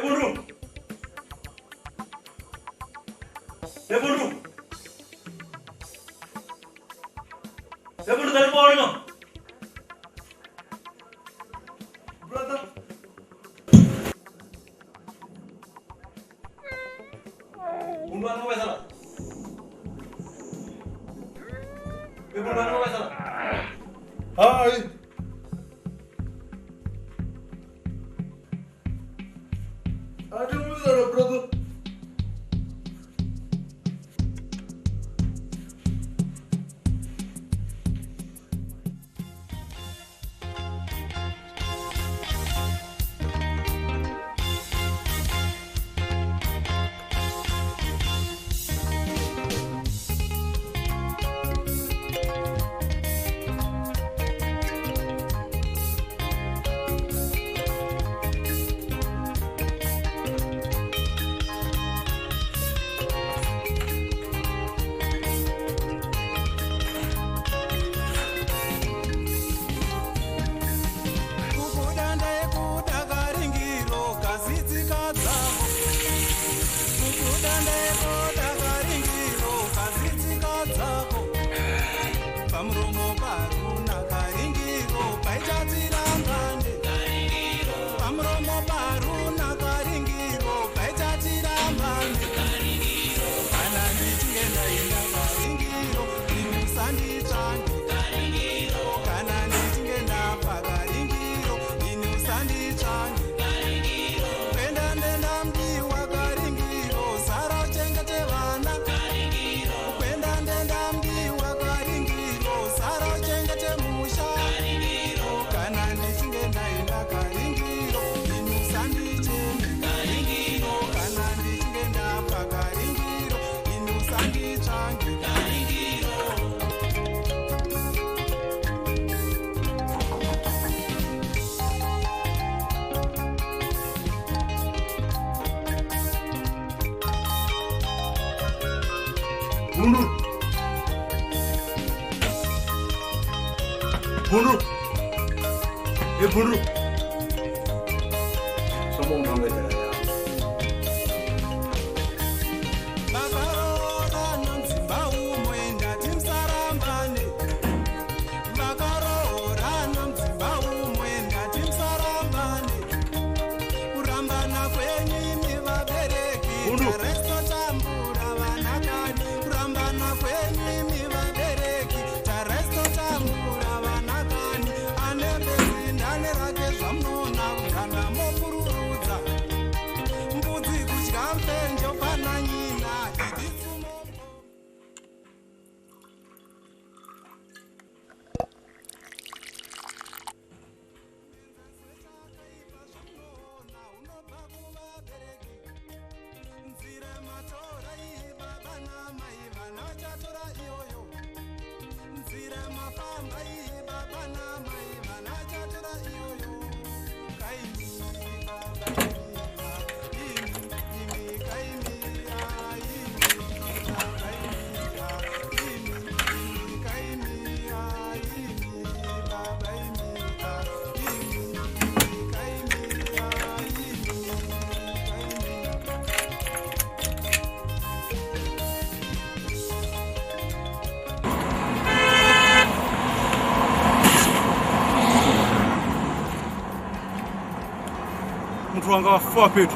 Bundu. Bundu. Bundu dari bawah. Brother. Bundu apa masalah? Bundu apa masalah? Hai. Aduh, masalah brother. Bundu. Bundu. Bundu. Sombong banget ya. Mtu wanga wafua petu.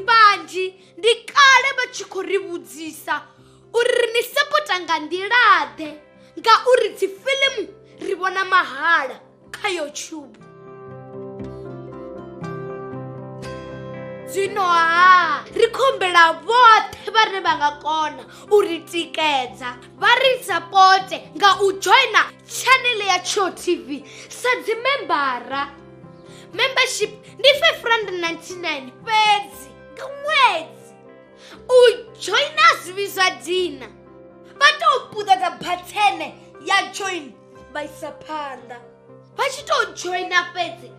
Banji ndikale bachikoribudzisa uri ni support nga ndilade nga uri dzi film ri vhona mahala kha YouTube. Zwino ri khombela vhoṱhe vhane vha nga kona uri tikedza vha ri support nga u joina channel ya Tsho TV sa dzi membara. Membership ndi 599 fhedzi nga ṅwedzi. U joina zwivizwa dina vha tou puṱedza bhathene ya join vha isa phanḓa. Vha tshi tou joina fhedzi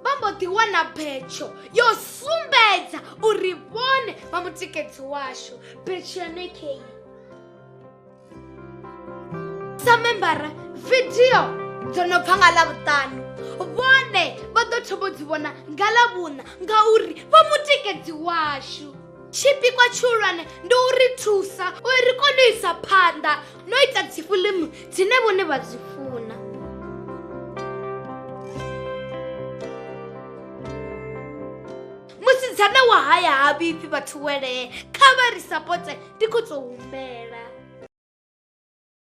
vha mbo ḓi wana betsho yo sumbedza uri vhone vha mutikedzi washu. Betsho ya nekei sa membara video dzo no bva nga Ḽavhuṱanu vhone vha ḓo thoma dzi vhona nga Ḽavhuṋa ngauri vha mutikedzi washu. Tshipikwa tshihulwane ndi uri thusa uri ri kone u isa phanḓa no ita dzi fiḽimu dzine vhone vha dzi funa. Musidzana wa haya ha vhipfi vhathu welee kha vha ri support ndi khou tou humela.